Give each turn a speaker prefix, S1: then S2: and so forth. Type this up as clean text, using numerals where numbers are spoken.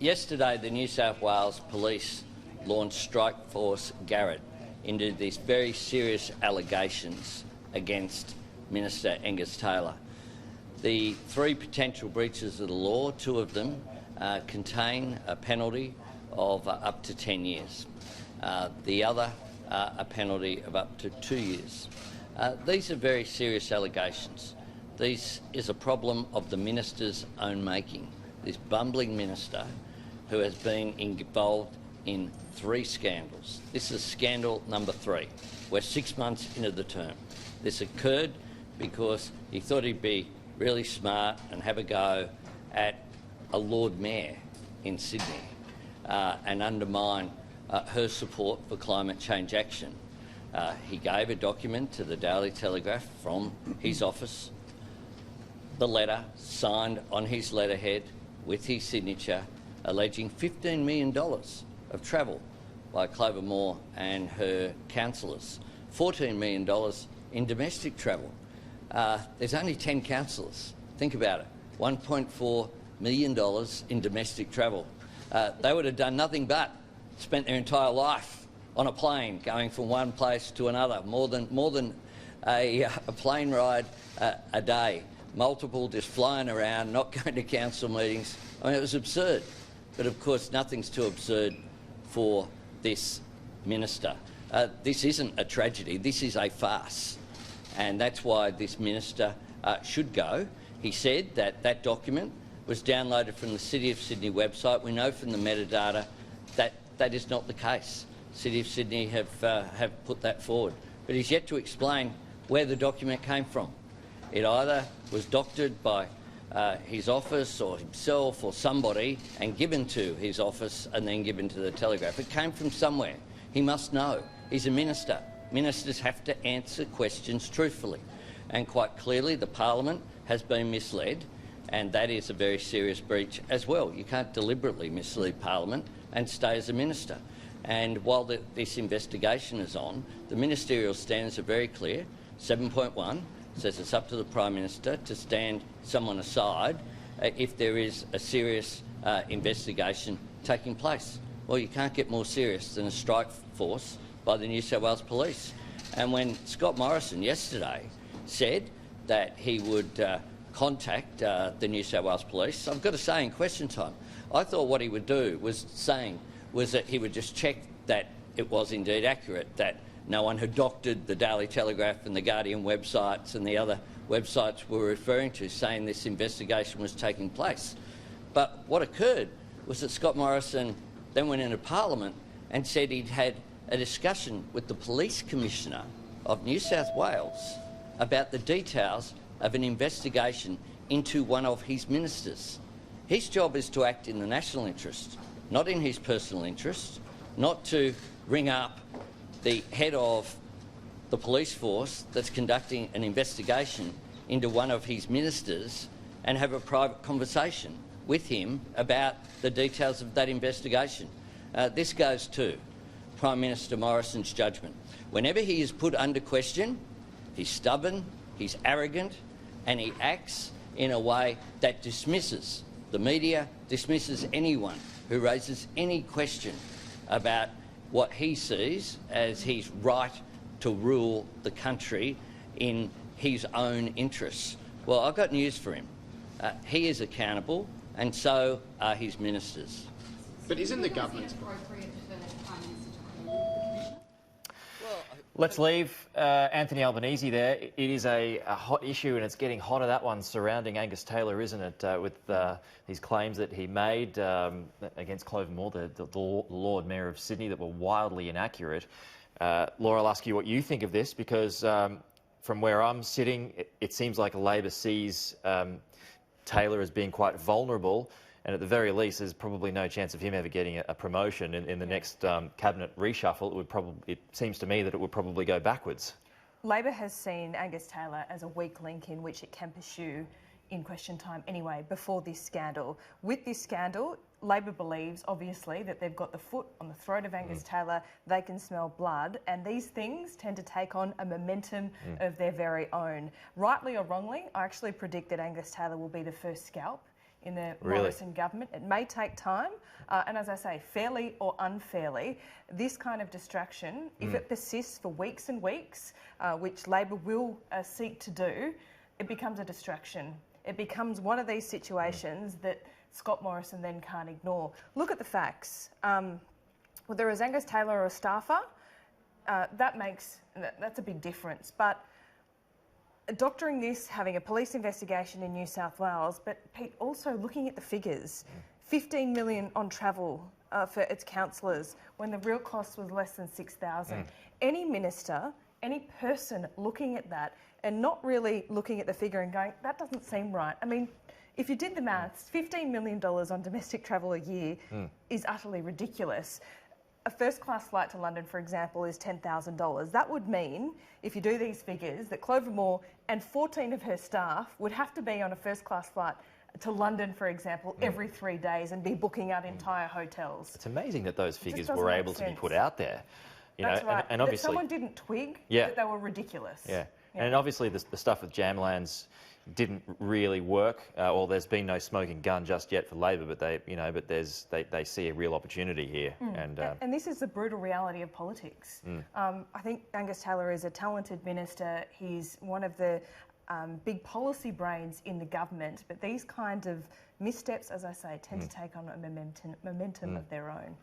S1: Yesterday, the New South Wales Police launched Strike Force Garrett into these very serious allegations against Minister Angus Taylor. The three potential breaches of the law, two of them contain a penalty of up to 10 years. The other, a penalty of up to 2 years. These are very serious allegations. This is a problem of the minister's own making. This bumbling minister who has been involved in 3 scandals. This is scandal number 3. We're 6 months into the term. This occurred because he thought he'd be really smart and have a go at a Lord Mayor in Sydney and undermine her support for climate change action. He gave a document to the Daily Telegraph from his office, the letter signed on his letterhead with his signature, alleging $15 million of travel by Clover Moore and her councillors, $14 million in domestic travel. There's only 10 councillors. Think about it, $1.4 million in domestic travel. They would have done nothing but spent their entire life on a plane going from one place to another, more than a plane ride a day, multiple just flying around, not going to council meetings. I mean, it was absurd. But of course, nothing's too absurd for this minister. This isn't a tragedy, this is a farce. And that's why this minister should go. He said that that document was downloaded from the City of Sydney website. We know from the metadata that that is not the case. City of Sydney have put that forward. But he's yet to explain where the document came from. It either was doctored by his office or himself or somebody and given to his office and then given to the Telegraph. It came from somewhere. He must know. He's a minister. Ministers have to answer questions truthfully. And quite clearly the Parliament has been misled, and that is a very serious breach as well. You can't deliberately mislead Parliament and stay as a minister. And while this investigation is on, the ministerial standards are very clear. 7.1 says it's up to the Prime Minister to stand someone aside if there is a serious investigation taking place. Well, you can't get more serious than a strike force by the New South Wales Police. And when Scott Morrison yesterday said that he would contact the New South Wales Police, I've got to say in question time, I thought what he would do was that he would just check that it was indeed accurate, that no one had doctored the Daily Telegraph and the Guardian websites and the other websites we're referring to, saying this investigation was taking place. But what occurred was that Scott Morrison then went into Parliament and said he'd had a discussion with the Police Commissioner of New South Wales about the details of an investigation into one of his ministers. His job is to act in the national interest, not in his personal interest, not to ring up the head of the police force that's conducting an investigation into one of his ministers and have a private conversation with him about the details of that investigation. This goes to Prime Minister Morrison's judgment. Whenever he is put under question, he's stubborn, he's arrogant, and he acts in a way that dismisses the media, dismisses anyone who raises any question about what he sees as his right to rule the country in his own interests. Well, I've got news for him. He is accountable, and so are his ministers.
S2: But isn't the government...
S3: Let's leave Anthony Albanese there. It is a hot issue, and it's getting hotter, that one, surrounding Angus Taylor, isn't it, with these claims that he made against Clover Moore, the Lord Mayor of Sydney, that were wildly inaccurate. Laura, I'll ask you what you think of this, because from where I'm sitting, it seems like Labor sees Taylor as being quite vulnerable, and at the very least, there's probably no chance of him ever getting a promotion in the next cabinet reshuffle. It seems to me that it would probably go backwards.
S4: Labor has seen Angus Taylor as a weak link in which it can pursue in question time anyway, before this scandal. With this scandal, Labor believes, obviously, that they've got the foot on the throat of Angus Taylor. They can smell blood, and these things tend to take on a momentum of their very own. Rightly or wrongly, I actually predict that Angus Taylor will be the first scalp in the
S3: Really?
S4: Morrison Government. It may take time, and as I say, fairly or unfairly, this kind of distraction, if it persists for weeks and weeks, which Labor will seek to do, it becomes a distraction. It becomes one of these situations that Scott Morrison then can't ignore. Look at the facts. Whether it's Angus Taylor or a staffer, that's a big difference. But doctoring this, having a police investigation in New South Wales, but Pete, also looking at the figures, 15 million on travel for its councillors when the real cost was less than 6,000. Any minister, any person looking at that and not really looking at the figure and going, that doesn't seem right. I mean, if you did the maths, $15 million on domestic travel a year is utterly ridiculous. A first-class flight to London, for example, is $10,000. That would mean, if you do these figures, that Clover Moore and 14 of her staff would have to be on a first-class flight to London, for example, every 3 days and be booking out entire hotels.
S3: It's amazing that those figures
S4: doesn't
S3: were
S4: make
S3: able to be
S4: sense.
S3: put out there. You
S4: That's
S3: know,
S4: right.
S3: and
S4: That
S3: obviously,
S4: someone didn't twig
S3: Yeah.
S4: that they were ridiculous.
S3: yeah. And obviously the stuff with Jamlands didn't really work, or there's been no smoking gun just yet for Labor, but they see a real opportunity here.
S4: And this is the brutal reality of politics. I think Angus Taylor is a talented minister. He's one of the big policy brains in the government, but these kind of missteps, as I say, tend to take on a momentum of their own.